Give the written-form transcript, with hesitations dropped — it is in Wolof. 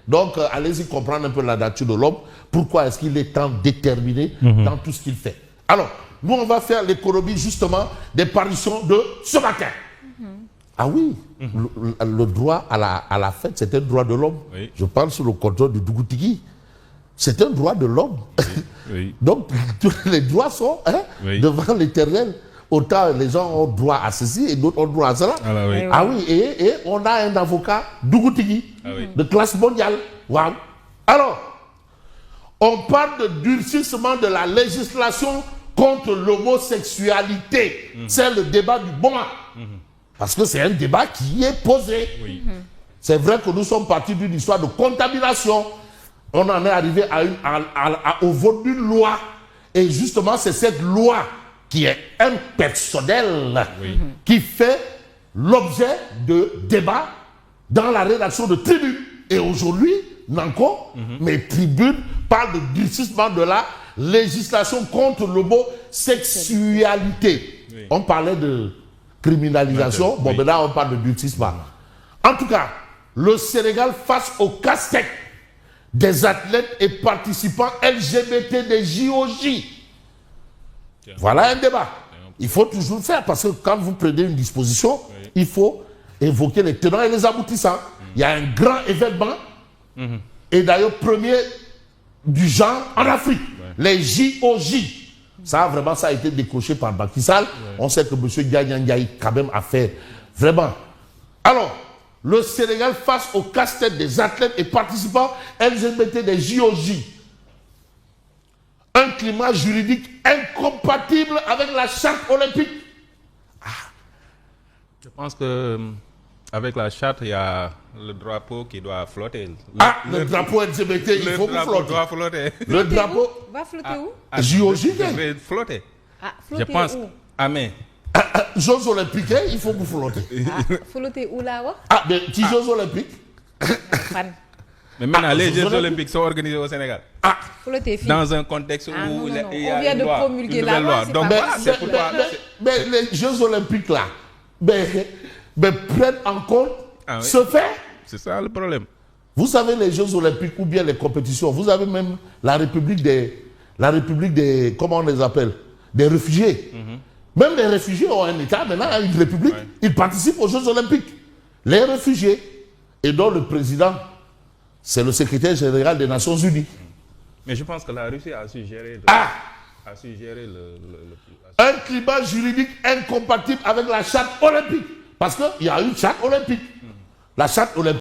Donc, allez-y comprendre un peu la nature de l'homme. Pourquoi est-ce qu'il est tant déterminé dans tout ce qu'il fait. Alors, nous, on va faire l'économie, justement, des parutions de ce matin. Ah oui, le droit à la fête, c'est un droit de l'homme. Oui. Je parle sous le contrôle du Dougoutigui. C'est un droit de l'homme. Oui. Donc, tous les droits sont devant l'Éternel. Autant les gens ont droit à ceci et d'autres ont droit à cela. Ah, là, oui. Ah oui, et on a un avocat Dougoutigui de classe mondiale. Wow. Alors, on parle de durcissement de la législation contre l'homosexualité. C'est le débat du moment. Parce que c'est un débat qui est posé. C'est vrai que nous sommes partis d'une histoire de contamination. On en est arrivé au vote d'une loi. Et justement, c'est cette loi qui est impersonnelle qui fait l'objet de débats dans la rédaction de Tribune. Et aujourd'hui, Nanko, mes tribunes parlent de durcissement de la législation contre l'homosexualité. On parlait de criminalisation, bon, maintenant on parle de durcissement. En tout cas, le Sénégal face au casse-tête des athlètes et participants LGBT des JOJ. Voilà un débat. Il faut toujours le faire parce que quand vous prenez une disposition, il faut évoquer les tenants et les aboutissants. Il y a un grand événement, et d'ailleurs premier du genre en Afrique, les JOJ. Ça, vraiment, ça a été décroché par Macky Sall. On sait que M. Ndiaye, quand même, a fait vraiment. Alors, le Sénégal face au casse-tête des athlètes et participants LGBT des JOJ. Un climat juridique incompatible avec la charte olympique. Je pense que avec la charte, il y a le drapeau qui doit flotter. Le drapeau LGBT, il faut que flotte. Doit flotter. Le drapeau va flotter où? JOJ. Devrait flotter. Flotter Je pense. où? Ah mais. Jeux olympiques, il faut que vous flotter. Flotter où là? Mais petits Jeux olympiques. Mais maintenant, les Jeux olympiques sont organisés au Sénégal. Flotter dans un contexte où il y a on vient de promulguer la loi. Donc c'est pourquoi. Mais les Jeux olympiques là, mais prennent en compte ce fait. C'est ça le problème. Vous savez, les Jeux olympiques ou bien les compétitions, vous avez même la République des comment on les appelle, des réfugiés. Même les réfugiés ont un État, maintenant une république, ils participent aux Jeux olympiques. Les réfugiés, et dont le président, c'est le secrétaire général des Nations Unies. Mais je pense que la Russie a su gérer un climat juridique incompatible avec la charte olympique. Parce qu'il y a une charte olympique. La charte olympique.